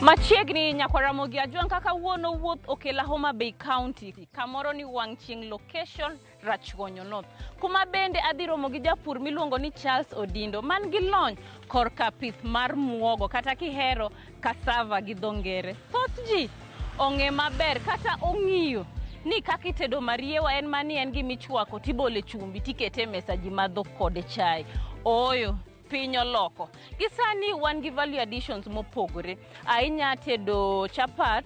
Machiegni Nyakwaramogi Ajuang kaka wuono wuoth okela Homa Bay County kamoro ni Wangching location Rachuonyo North kuma bende adhi romo gi japur miluongo ni Charles Odindo man gi lony korka pith mar muogo kata kihero cassava gi dho ngere. Thoth ji ong'e maber kata ong'iyo ni kaka itedo mariewa en mani en gimichwako tibole chumbi tikete mesa ji madho kode chai. Oyo piny oloko. Gisani wan gi value additions mopogore. Inya tedo chapat,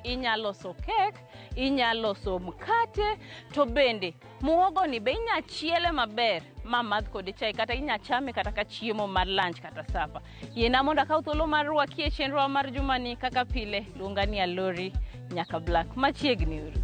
inya loso kek, inya loso mkate, to bende muogo ni be inya chiele maber mamadh kode chai kata inya chame kata ka chiemo mar lunch kata supper. Yena mondo akaw thuolo mar rwakie chenro mar jumani kaka pile luonga ni Alori nyaka Black machiegni uru.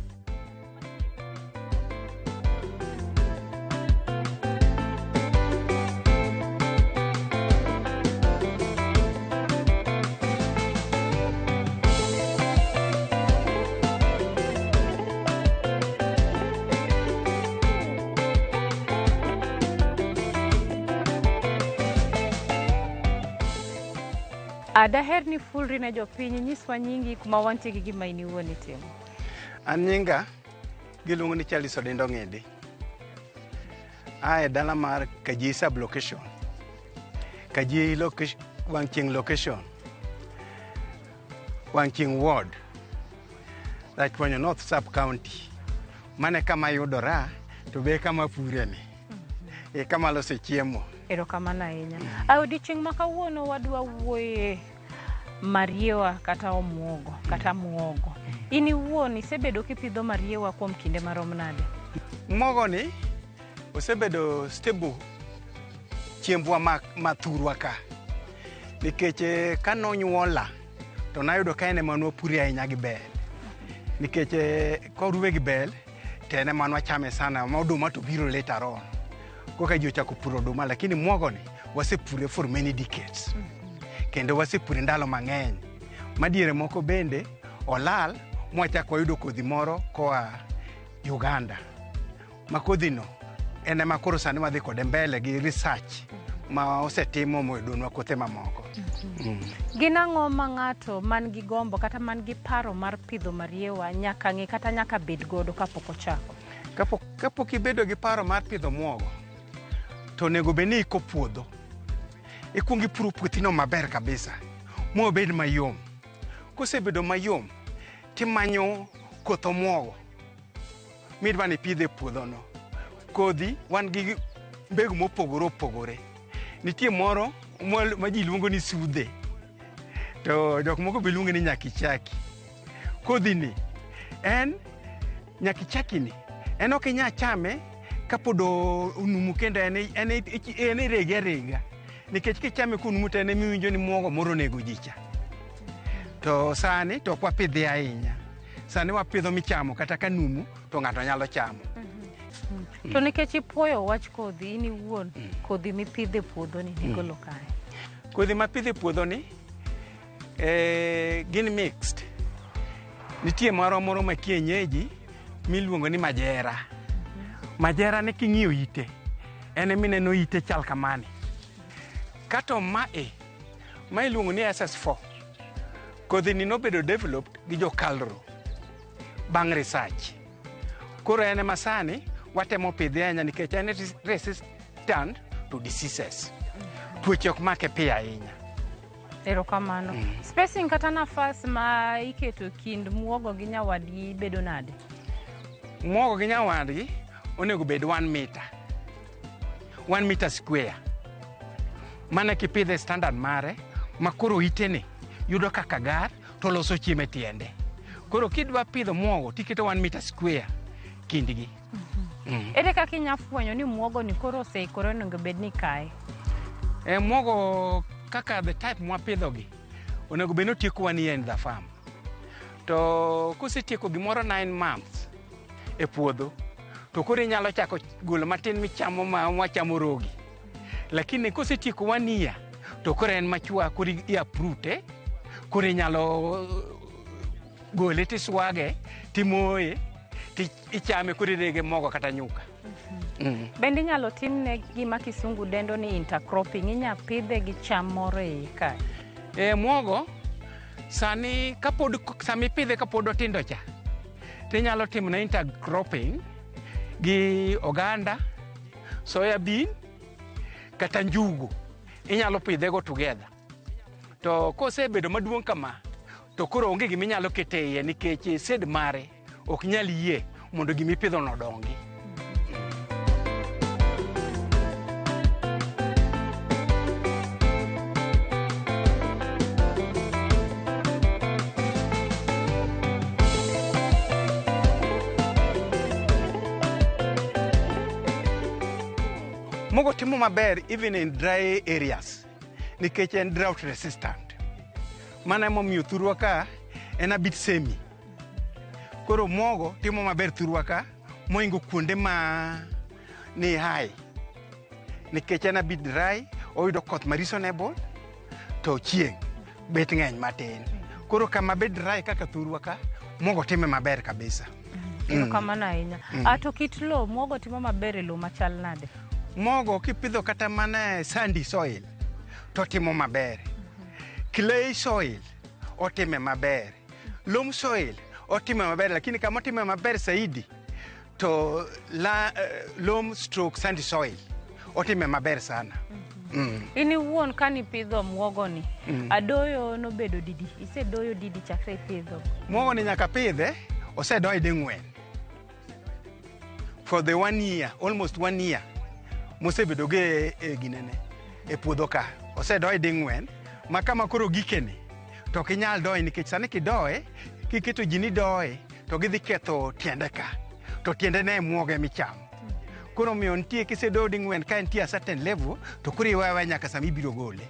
Daher ni fulri na jopiny nyiswa nyingi kuma wantie gi gima iniwuon itimo. An nyinga giluongo ni Charles Odindo Ng'idi. Ae dala mar Kaji sub location. Kaji location, Wangching location. Wangching ward. Rachuonyo North sub county. Mane kama yudora to be kama pureni. Kama loso chiemo. Erokamano ahinya. Odiochieng' ma kawuono wadwa wuoye mariewa kata omuogo kata muogo. Ini wuon isebedo kipidho mariewa kuom kinde marom nade? Muogo ni osebedo stable chiembwa mathurwa ka. Nikech kanonyuola to nayudo ka ene manwa puri ahinya gi bel. Nikech koruwe gi bel to ene manwa chame sana ma oduma to biro later on. Koka ji ochako puro oduma lakini muogo ni wasepure for many decades. Kendo wasepure ndalo mang'eny. Madiere moko bende olal mwachako yudo kodhi moro koa Uganda. Ma kodhino ene makoro sani wadhi kode mbele gi research ma osetimo moyudonwa kothe mamoko. Gin ang'o ma ng'ato man gi gombo kata man gi paro mar pidho mariewa nyaka ng'e kata nyaka bed godo kapok ochako? Kapok ibedo gi paro mar pidho muogo to nego beni iko puodho. Ikungi puro puothino maber kabisa. Mo bed mayom. Kosebedo mayom, timanyo koth muogo. Midwa ni pidhe puodho no. Kodhi wan gi mbegu mopogore opogore. Nitie moro ma ji luongo ni sudhe. To jok moko be luongo ni nyakichaki. Kodhi ni en nyakichaki ni en ok inya chame kapod onumu kendo en rega. Nikech kichame kunumu to ene miwinjo ni muogo moro nego ji cha. To sani to kwapidhe ahinya. Sani wapidho michamo kata kanumu to ng'ato nyalo chamo. To nikech ipuoyo wach kodhi ini wuon kodhi mipidhe puodho ni nigolo kae. Kodhi mapidhe puodho ni gin mixed. Nitie moro ma kienyeji miluongo ni majera. Majera ne king'iyo ite. Ene mineno ite chal kamani. Kato ma iluongo ni SS4. Kodhi ni nobedo developed gi jo Kalro bang' research. Koro ene masani watemo pidhe ahinya nikech ene resistant to diseases. Tuoche ok make piyo ahinya. Erokamano. Spacing kata nafas ma iketo kind muogo gi nyawadgi bedo nade? Muogo gi nyawadgi onego bed 1 meter. 1 meter square. Mana kipidhe standard mare makoro itene yudo kaka gar to loso chiemo tiende. Koro kidwa pidho muogo tiketo 1 meter square kindgi. Ere kaka inyafwenyo ni muogo ni koro oseikore onego bed ni kae? Muogo kaka the type mwapidhogi onego bed ni otieko 1 year in the farm. To kusetieko gimoro 9 months e puodho, to koro inyalo chako golo matin michamo mwachamo rogi. Lakini kusetieko 1 year, to koro en machwa, koro i-uproot, koro inyalo gole tiswage, timoye, ichame, koro irege mogo kata nyuka. Bende inyalo timne gima kisungu dendo ni intercropping, inya pidhe gi cham moro e kae? Muogo sani sami pidhe kapod otindo cha, tinyalo timne intercropping gi oganda, soya bean kata njugu. Inyalo pidhe go together. To kosebedo maduong' kama, to koro onge gima inyalo kete iye nikech sed mare ok nyal yie mondo gima ipidho no dongi. Muogo timo maber even in dry areas nikech en drought resistant. Mana emomiyo thurwa ka en a bit semi. Koro muogo timo maber thurwa ka moingo kuonde ma ni high. Nikech en a bit dry, oyudo koth ma reasonable, to chieng' bet ng'eny matin. Koro kama bet dry kaka thurwa ka, muogo time maber kabisa. Kamano ahinya. To kit lo muogo timo maber e lo machal nade? Muogo kipidho kata mana sandy soil to timo maber. Clay soil otime maber. Loam soil otime maber, lakini kama otime maber saidi to loam stroke sandy soil otime maber sana. Ini wuon kani pidho muogo ni, adoyo no bedo didi. Isedoyo didi chakre pidho? Muogo ni nyaka pidhe, osedoye ding'wen. For the 1 year, almost 1 year. Mosebedo ge ginene e puodho ka, osedoye ding'wen, ma kama koro gikene to ok inyal doye nikech sani kidoye, kiketo ji ni doye to gidhi ketho tiende ka, to tiende ne muogo emichamo. Koro miyo nitie kisedoyo ding'wen ka nitie a certain level, to koro iwewe nyaka sama ibiro gole.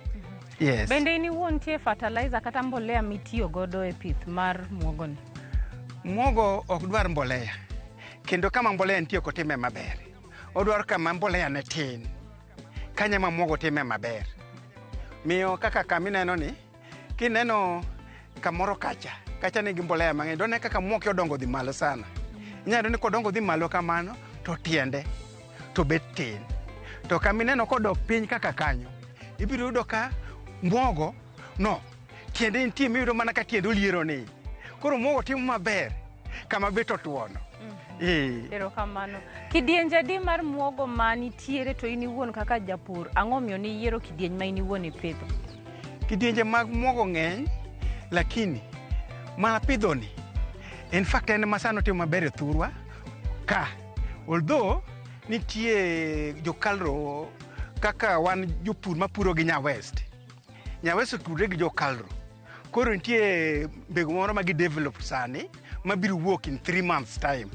Yes. Bende ini wuon nitie fertilizer kata mbolea mitiyo godo e pith mar muogo ni? Muogo ok dwar mbolea, kendo kama mbolea nitie ok otime maber. Odwaro kama mbolea ne tin, kanya ma muogo time maber. Miyo kaka kamineno ni, kineno kamoro kacha nigi mbolea mang'eny, done kaka muogo odongo dhi malo sana. Inyalo ni kodongo dhi malo kamano, to tiende to bet tin. To kamineno kodok piny kaka kanyo, ibiro yudo ka muogo no tiende nitie miyudo mana ka tiende oliero ni. Koro muogo timo maber kama bet otuono. Erokamano. Kidienje di mar muogo ma nitiere to ini wuon kaka japur, ang'o miyo ni yiero kidieny ma ini wuon ipidho? Kidienje mag muogo ng'eny, lakini mana pidho ni, in fact en masano timo maber e thurwa ka. Although nitie jokalro kaka wan jopur mapuro gi Nyawest. Nyawest otudre gi jokalro. Koro nitie mbegu moro ma gidevelop sani mabiro wuok in 3 months time.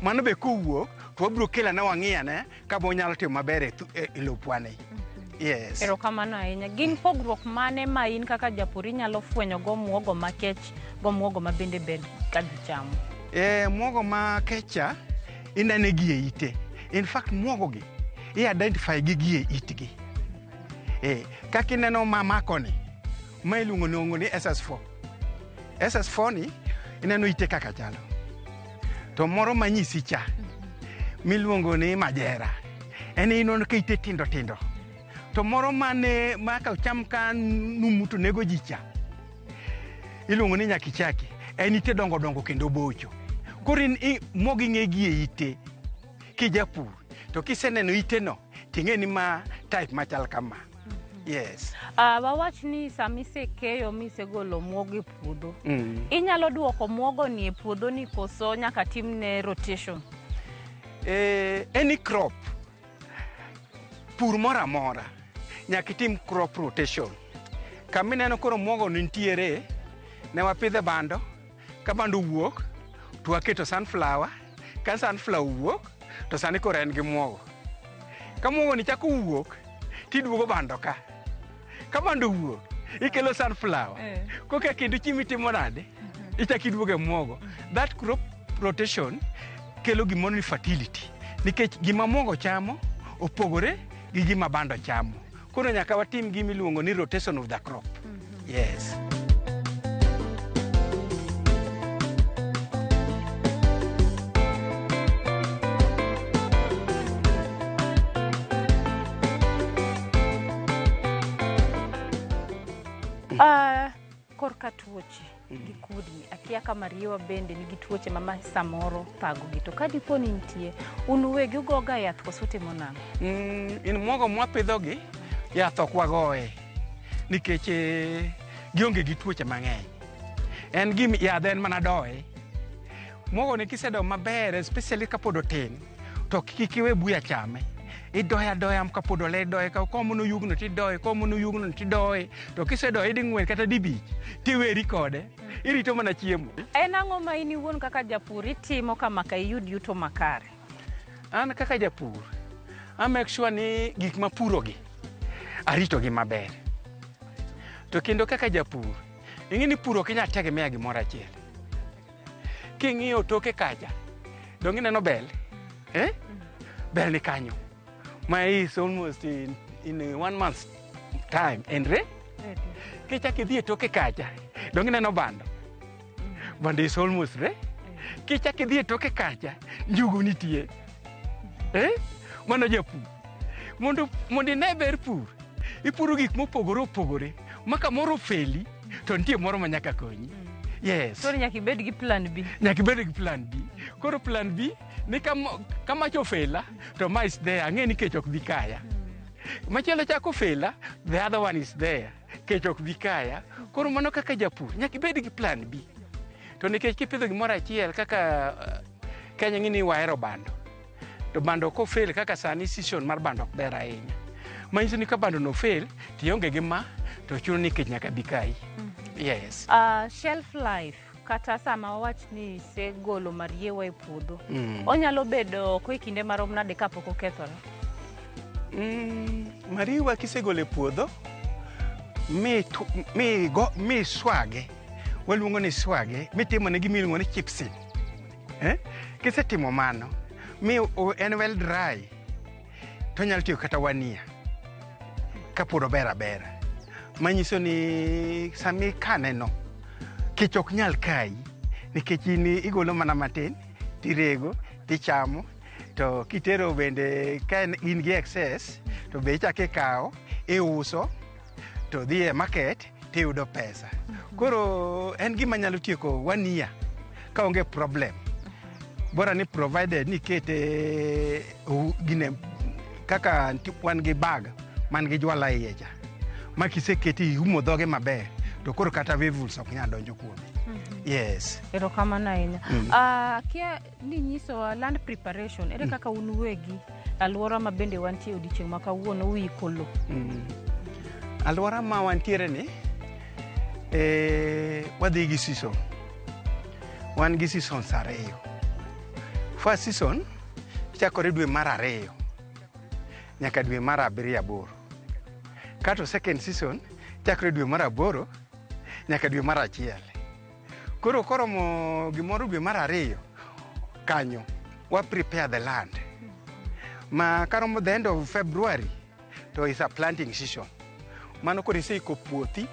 Mano be kowuok to wabiro kela na wang'iyane ka bo nyalo timo maber e lopwane. Yes. Erokamano ahinya. Gin pogruok mane ma in kaka japur inyalo fwenyo go muogo makech go muogo ma bende ber ka gichamo? Muogo makecha inene gi e ite. In fact muogo gi i-identify gi e itgi. Kaka ineno mamako ni, ma iluongo ni SS4. SS4 ni ineno ite kaka chalo. To moro manyisi cha miluongo ni majera, en inono ka ite tindo tindo. To moro maka cham ka numu to nego ji cha, iluongo ni nyakichaki, en ite dongo dongo kendo bocho. Koro muogo ing'e gi e ite kijapur, to kiseneno ite no ting'e ni ma type machal kama. Yes. Wawach ni samise keyo mise golo muogo e puodho. Inyalo duoko muogo ni e puodho ni koso nyaka timne rotation? Any crop, pur mora mora, nyaka tim crop rotation. Kamineno koro muogo nitiere, ne wapidhe bando, ka bando wuok to waketo sunflower, ka sunflower wuok to sani koro en gi muogo. Ka muogo ni chako wuok tiduogo bando ka bando wuok ikelo sunflower koka kendo chimi timo nade ichako iduogo e muogo. That crop rotation kelo gimoro ni fertility, nikech gima muogo chamo opogore gi gima bando chamo. Koro nyaka watim gima iluongo ni rotation of the crop. Yes. Korka tuoche gi kudni, akia ka Mariewa bende nigi tuoche ma samoro thago gi, to ka dipo ni nitie un uwegi ugoga yath koso timo nang'o? In muogo mwapidho gi yath ok wagoye nikech gionge gi tuoche mang'eny. En gima yath en mana doye. Muogo ni kisedo maber, especially kapod otin, to kik iwe buya chame. Idoya kapod ole doye, ka komono yugno tidoye, komono yugno tidoye, to kisedoye di ng'wen kata di bich tiweri kode, irito mana chiemo. En ang'o ma in iwuon kaka japur itimo kama ka iyud yuto makare? An kaka japur, I make sure ni gik mapuro gi arito gi maber. To kendo kaka japur, ing'e ni puro kinya tegemea gimoro achiel. King'iyo toke kacha, dong ineno bel, bel ni kanyo. My is almost in 1 month's time. Endre? Kichak idhi e toke kacha, dong ineno bando. Bando is almost ready. Kichak idhi e toke kacha, njugu nitie. Mano japur. Mondo ine ber pur, ipuro gik mopogore opogore. Maka moro feli, to nitie moro ma nyaka konyi. Yes. So nyaka ibed gi plan B. Nyaka ibed gi plan B. Koro plan B ni kama chofela to ma is there, ang'e ni kech ok dhi kaya. Machielo chako fela, the other one is there, kech ok dhi kaya. Koro mano kaka japur nyaka ibed gi plan B. To nikech kipidho gimoro achiel kaka Kenya ng'ini wahero bando, to bando kofel kaka sani season mar bando ok ber ahinya. Manyiso ni ka bando no fail tionge gi ma to chuno ni kech nyaka dhi kayi. Yes. Shelf life kata sama wawach ni segolo Mariewa e puodho, onyalo bedo ko e kinde marom nade kapok okethore? Mariewa kisegolo e puodho mi swage, waluongo ni swage, mitimo ne gimiluongo ni chipsing. Kisetimo mano mi en well dry, to nyalo tiyo kata 1 year kapod ober abera. Manyiso ni sami kane no kech ok nyal kayi, nikech igolo mana matin tirego tichamo, to kitero bende ka in gi excess to be ichake kawo iuso to dhi e market tiyudo pesa. Koro en gima nyalo tieko 1 year ka onge problem, bora ni provided ni kete gine kaka wan gi bag man gi jwala iye cha, ma kiseketi iumo dhoge maber to koro kata weevils ok nyal donjo kuome. Yes. Erokamano ahinya. Kia ni nyiso land preparation, ere kaka un uwegi alwora ma bende wantie odiochieng' ma kawuono uiko lo? Alwora ma wantiere ni wadhi gi season. Wan gi seasons ariyo. First season chakore dwe mar 2 nyaka dwe mar 7-8. Kato second season chakore dwe mar 8 nyaka dwe mar 1. Koro koromo gimoro dwe mar 2 kanyo wa prepare the land. Ma karomo the end of February to is a planting season. Mano koro iseiko puothi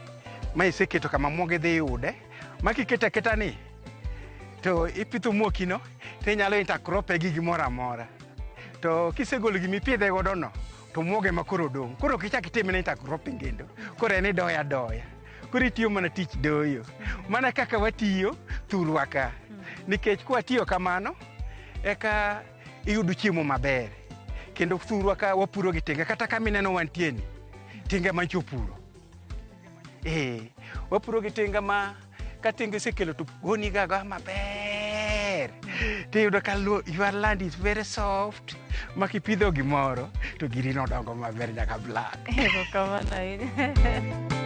ma iseketo kama muoge dhi yude, ma kiketa keta ni to ipitho muokino to inyalo intercrop gi gimoro amora. To kisegolo gimi pidhe godo no to muoge ma koro dong'. Koro kichak itimne intercropping kendo. Koro en doya. Koro itiyo mana tich doyo. Mana kaka watiyo thurwa ka. Nikech kwa tiyo kamano eka iyudo chiemo maber. Kendo thurwa ka wapuro gi tinga, kata kamineno wantie ni tinga ma chopuro. Wapuro gi tinga ma ka tinga isekelo to goni gaga maber. Tiyudo ka your land is very soft. Ma kipidho gimoro to giri no dongo maber nyaka black. Erokamano ahinya.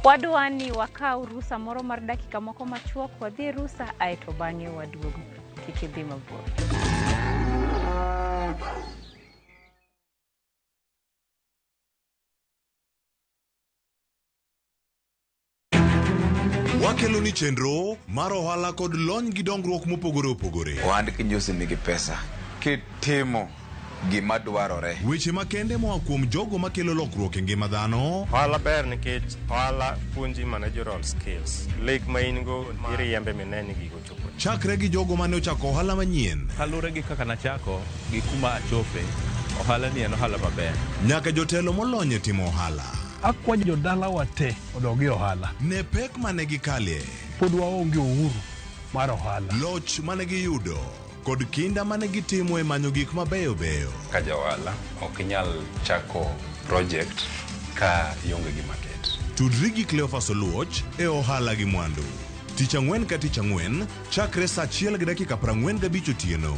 Wadwani wakao rusa moro mar dakika moko machuok wadhi rusa aeto bang'e waduogo. Kik idhi mabor. Wakelo ni chenro mar ohala kod lony gi dongruok mopogore opogore. Ohand kinyosi nigi pesa kitimo gima dwarore. Weche makende moa kuom jogo makelo lokruok e ngima dhano. Ohala ber nikech ohala puonji managerial skills. Lek ma in go iriembe mineni gigo chopo. Chakre gi jogo mane ochako ohala manyien. Kalure gi kaka nachako gi kuma achope. Ohala ni en ohala maber. Nyaka jotelo molony e timo ohala. Akwanyo jodala wate odogi ohala. Ne pek mane gikalie. Pod waonge uhuru mar ohala. Loch mane giyudo kod kinda mane gitimo e manyo gik mabeyo beyo. Ka jaohala ok inyal chako project ka ionge gi market. Tudri gi Cleophas Oluoch e ohala gi mwandu. Tich ang'wen ka tich ang'wen chakre saa 1:45 otieno.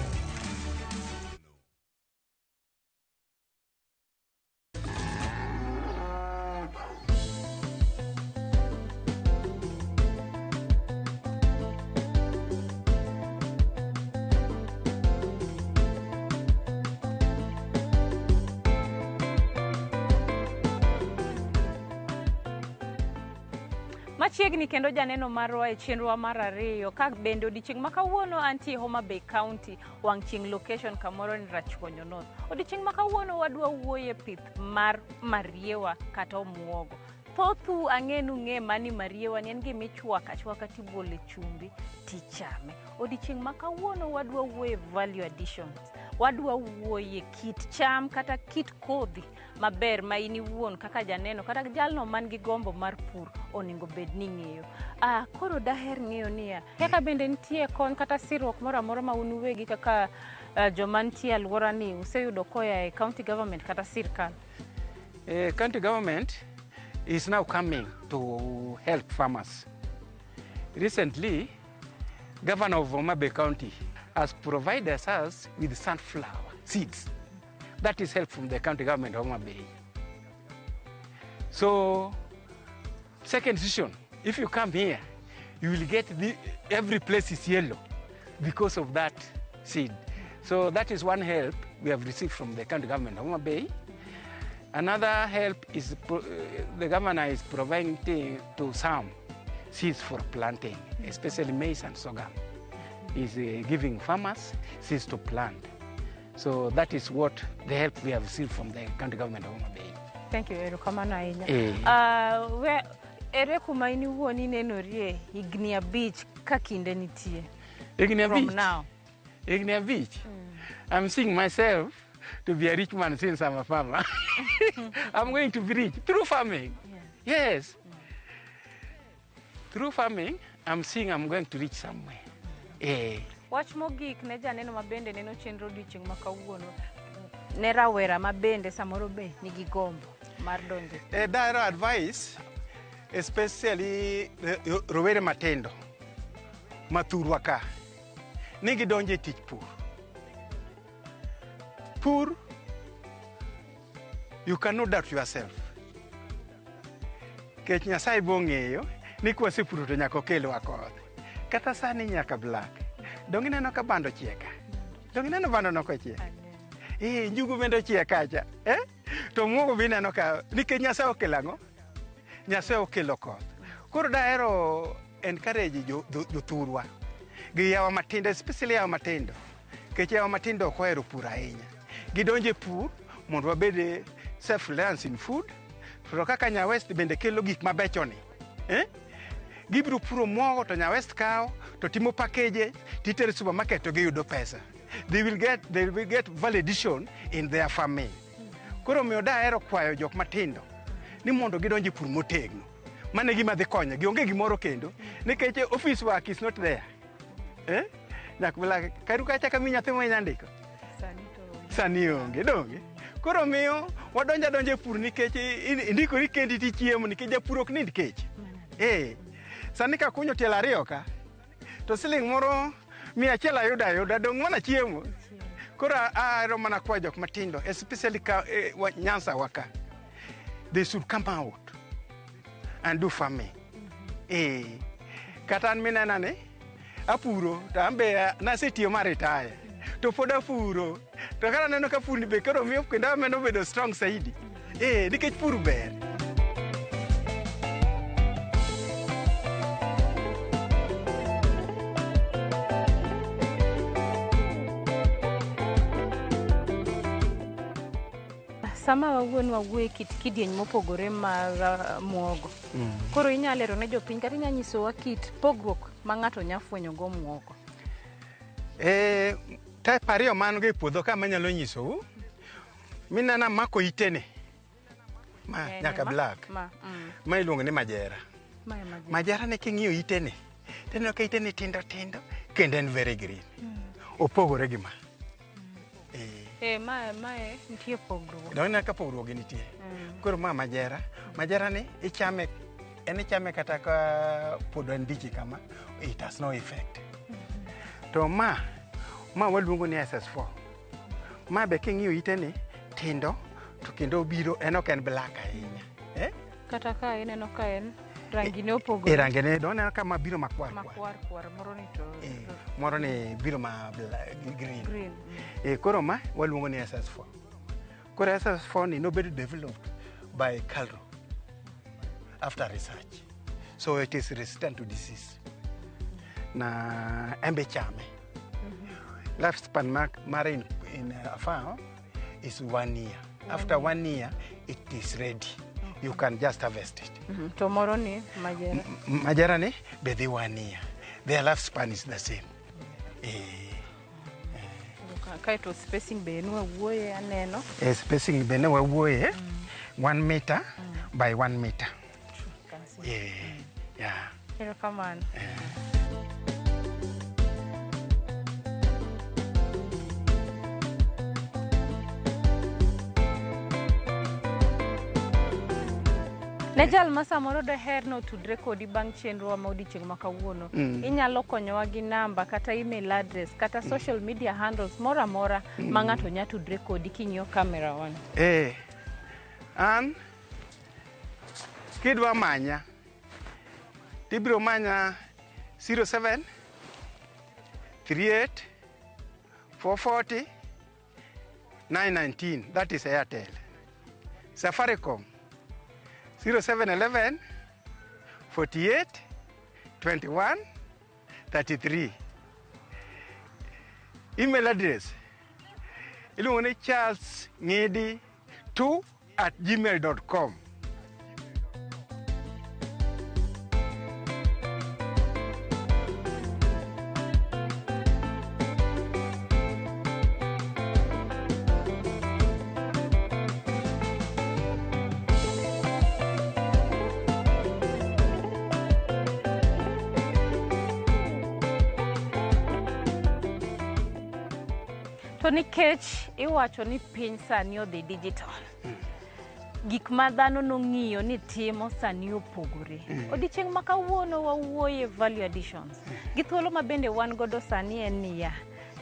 Machiegni kendo janeno marwa e chenrowa mar ariyo ka bende odiochieng' ma kawuono antie Homa Bay County wang' chieng' location kamoro ni Rachuonyo North. Odiochieng' ma kawuono wadwa wuoye pith mar mariewa kata omuogo. Thothu ang'enu ng'e mani mariewa ni en gima ichwako achwaka tibole chumbi tichame. Odiochieng' ma kawuono wadwa wuoye value additions. Wadwa wuoye kit cham kata kit kodhi maber ma in iwuon kaka janeno kata jalno man gi gombo mar pur onego bed ni ng'eyo. Koro daher ng'eyo niya kaka bende nitie kony kata sirruok moro amora ma un uwegi kaka joma nitie alwora ni useyudo koya e county government kata sirkal. County government is now coming to help farmers. Recently, Governor of Homa Bay County has provided us with sunflower seeds. That is help from the county government of Homa Bay. So, second season, if you come here, you will get every place is yellow because of that seed. So that is one help we have received from the county government of Homa Bay. Another help is the governor is providing to some seeds for planting, especially maize and sorghum. He's giving farmers seeds to plant. So that is what the help we have received from the county government of Homa Bay. Thank you, erokamano ahinya. Ere kuma in iwuon inenorie higni 5 ka kinde nitie? From now. Higni 5? I'm seeing myself to be a rich man since I'm a farmer. I'm going to be rich through farming. Yeah. Yes. Through farming, I'm seeing I'm going to reach somewhere. Wach mogik ne janeno mabende neno chenro odiochieng' ma kawuono ne rawera mabende samoro be nigi gombo mar donjo. Daero advice, especially rowere matindo mathurwa ka ni gidonjo e tich pur. Pur, you cannot doubt yourself. Kech Nyasaye bong'eyo ni kwasepuro to nyaka okelwa koth. Kata sani nyaka black. Dongi neno ka bando chieka. Dongi neno bando no kochiek. Njugu bende chiek kacha. To muogo bi neno ka nikech Nyasaye okelang'o. Nyasaye okelo koth. Koro daero encourage jothurwa gi yawa matindo, especially yawa matindo. Kech yawa matindo ok ohero pur ahinya. Gidonje pur mondo wabed self-reliance in food. To kaka Nya West bende kelo gik mabecho ni. Gibiro puro muogo to Nya West kawo to timo package titero supermarket to giyudo pesa. They will get value addition in their farming. Koro miyo daero kwayo jok matindo ni mondo gidonje pur motegno. Mane gima dhi konyo gionge gimoro kendo nikech office work is not there. Nyakbla karu kacha kami nyathi mo nyandiko. Sani onge donge. Koro miyo wadonje pur nikech indikori kendi ti chiemo nikech japur ok nind kech. Sani ka kunyo tielo 2 ka to siling moro 100 ayuda dong' mana chiemo. Koro ahero mana kwa jok matindo, especially Nyanza waka. They should come out and do farming. Kata an minena ni apuro to ambe nasetiyo ma retire to pod apuro to kata neno ka pur ni be koro miyo kendo ameno bedo strong saidi nikech pur ber. Sama wawuoye kit kidieny mopogore mag muogo. Koro inyalo lero ne jopiny kata inyalo nyisowa kit pogruok ma ng'ato nya fwenyo go muogo. Type ariyo man go e puodho ka manyalo nyisou. Minena mako itene. Ma nyaka black. Ma iluongo ni majera. Majera ne king'iyo itene. Teno ka itene tindo tindo kendo en very green. Opogore gi ma. Mae nitie pogruok. Dona ka pogruok nitie. Koro ma majera. Majera ni ichame kata ka pod andiki kama, it has no effect. To ma waluongo ni SS4. Ma be king'iyo itene tindo to kendo biro ok en black ahinya. Kata ka ineno ka en rangi ne opogore. Rangi ne dona ka ma biro makwar. Moro ni biro ma green. Koro ma waluongo ni SS4. Koro SS4 ni nobedo developed by Calro after research. So it is resistant to disease. Na embe chame. Lifespan mare in a farm is 1 year. After 1 year, it is ready. You can just harvest it. To moro ni majera. Majera ni be the 1 year. Their lifespan is the same. Kaito spacing be no wuoye aneno. Spacing be no wuoye 1 meter by 1 meter. Yeah. Here come on. Nejal masamoro daher no tudre kodi bang' chenro ma odiochieng' ma kawuono. Inyalo konyowa gi namba kata email address kata social media handles mora mora ma ng'ato nya tudre kodi king'iyo kamera wan. An kidwa manya tibiro manya 07 38 440 919. That is Airtel. Safaricom 0711 48 21 33. Email address iluongo ni charlesngedi2@gmail.com. To nikech iwacho ni piny sani odhi digital. Gik ma dhano nong'iyo ni timo sani opogore. Odiochieng' ma kawuono wawuoye value additions. Githuolo ma bende wan godo sani en niya.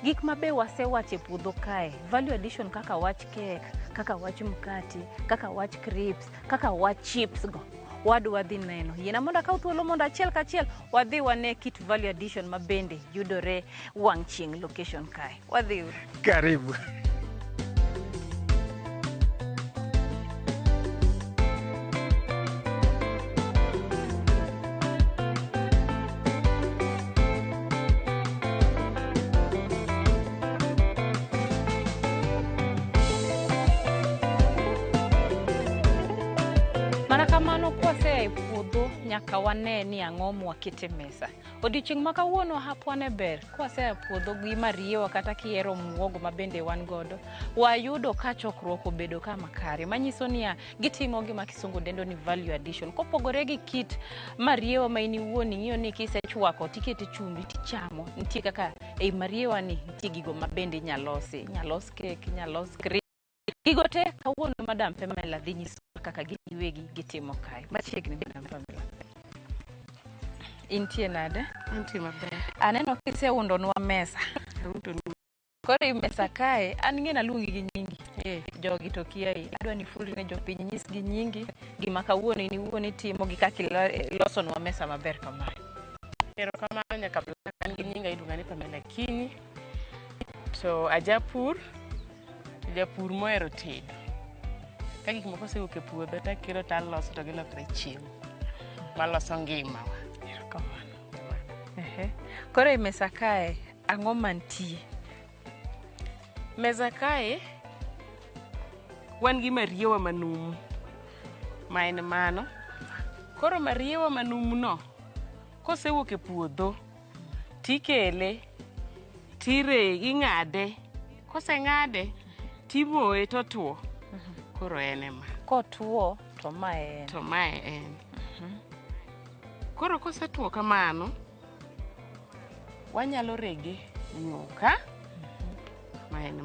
Gik ma be wasewache puodho kae. Value addition kaka wach cake, kaka wach mkati, kaka wach crisps, kaka wach chips go. Wadwa dhi neno. Yiena mondo akaw thuolo mondo achiel kachiel wadhi wane kit value addition ma bende yudore wang' chieng' location kae. Wadhi. Karibu. Kamano kwase e puodho nyaka wane ni ang'o mwakete mesa. Odiochieng' ma kawuono hapwane ber kwase e puodho gi mariewa kata kiero muogo ma bende wan godo. Wayudo ka chokruok obedo kama kare. Manyiso niya gitimo gima kisungu dendo ni value addition. Kopogore gi kit mariewa ma ini wuon ing'iyo ni kisechwako tikete chumbi tichamo. Nitie kaka ei mariewa ni nitie gigo ma bende nyalosi. Nyalos cake, nyalos crisps. Gigo te kawuono Madam Pamela dhi nyiso kaka giwegi gitimo kae. Machiegni Madam Pamela. Intie nade? Intie maber. Aneno kiseundonwa mesa. Koro mesa kae an ng'e naluongi gi nyingi. jogi to kiai. Adwa ni fuli ne jopiny nyis gi nyingi, gima kawuono ni wuoni timo gi kaka ilosonwa mesa maber kamae. Erokamano nyaka an gi nyinga iluonga ni Pamela Kinyi. To ajapur mohero tedo. Ka gik moko osewuok e puodho takelo taloso to gilokre chiemo maloso ngimawa. Koro e mesa kae ang'o mantie? Mesa kae wan gi mariewa manumu ma en mano. Koro mariewa manumuno kosewuok e puodho tikele ing'ade. Koseng'ade timoye totuo. Koro en ema. Kotuo to mae en. Koro kosetuo kamano wanyalo rege nyuka. Ma en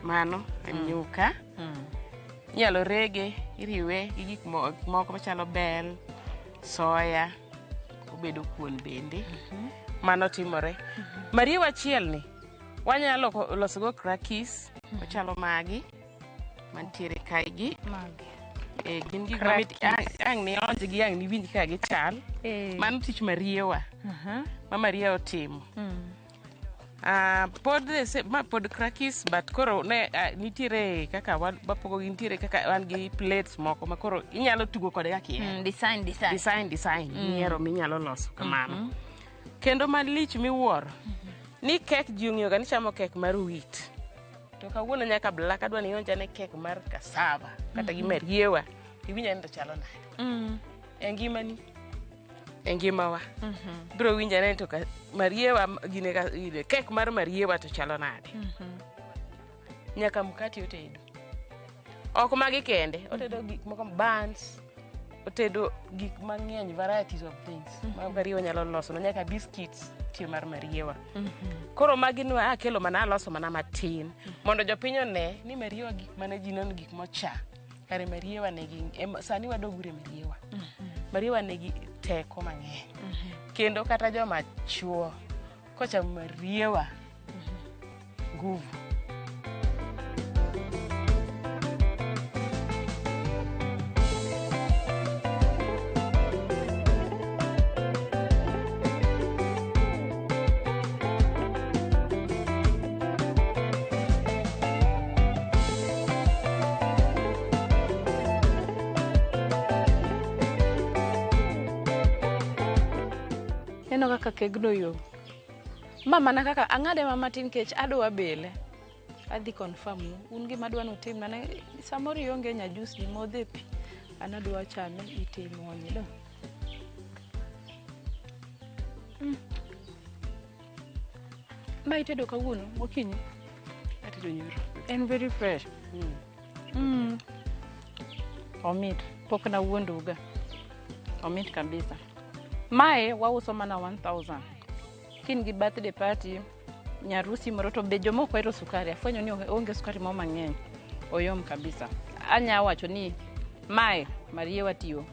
mano en nyuka. Inyalo rege, iriwe gi gik moko machalo bel, soya, obedo kuon bende. Mano timore. Mariewa achiel ni wanyalo loso go crackers, machalo magi mantiere kae gi. Gin gik ang' ni onje gi ang' ni winj ka gichal. Mano tich mariewa. Ma mariewa otimo. Pod crackers but koro nitiere kaka wapogo gi, nitiere kaka wan gi plates moko ma koro inyalo tugo kode kaka ihero. Design miero minyalo loso kamano. Kendo malich miwuoro ni kek ji ong'iyo ga ni chamo kek mar wheat. To kawuono nyaka black adwa ni onja ne kek mar cassava kata gi mariewa. Iwinja ni to chalo nade. E ngimawa. Bro winja ni to mariewa gine kek mar mariewa to chalo nade. Nyaka mkati otedo. Ok magi kende, otedo gik moko buns, otedo gik mang'eny, varieties of things. Ma mariewa nyalo loso, nyaka biscuits tiyo mar mariewa. Koro magi nwa akelo mana loso mana matin mondo jopiny one ni mariewa gik mane ji nono gik mocha. Kare mariewa negi sani wadogure mariewa. Mariewa negi teko mang'eny. Kendo kata joma chuo kochamo mariewa nguvu. Eno kaka kegno yo. Mama na kaka ang'ade matin kech adwa bele. Adhi confirm un gima adwa notim na samoro ionge nya juice ni modhe pi. An adwa chame itimo onye do. Ma itedo kawuono gokinyi? Atedo nyoro. En very fresh. Omit. Pok na wuonduga. Omit kabisa. Mae wauso mana 1000. Kin gi birthday party, nyarusi moro to be jomoko ero sukari. Afwenyo ni onge sukari mo mang'eny. Oyom kabisa. Anya wacho ni mae mariewa tiyo.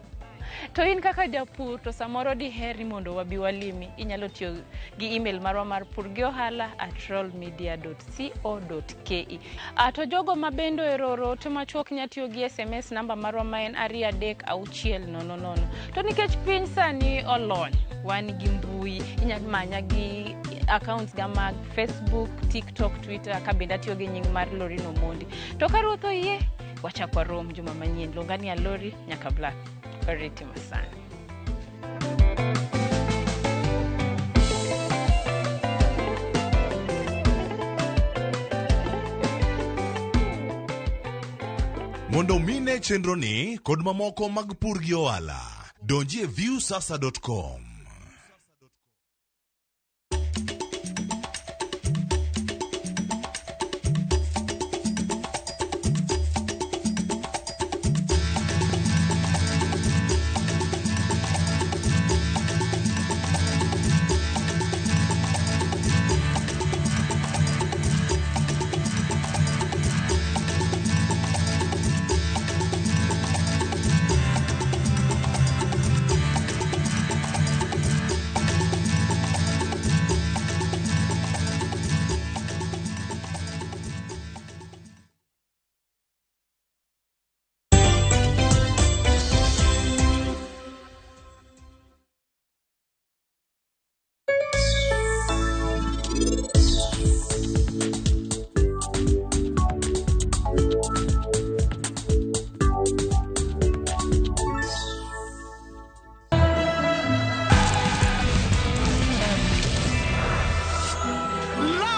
To in kaka japur to samoro diheri mondo wabi walimi, inyalo tiyo gi email marwa mar purgiohala@rollmedia.co.ke. To jogo mabendo eroro to machuok nya tiyo gi SMS namba marwa ma en 236000. To nikech piny sani olony, wan gi mbui, inyalo manya gi accounts ga mag Facebook, TikTok, Twitter, kabenda tiyo gi nying mar Lorraine Omondi. To karuoth oyie, wachakwa rom juma manyien. Longani ya Lori nyaka Black. Kariti masani. Mondo mine chenro ni kod mamoko mag pur gi ohala, donji e viewsasa.com.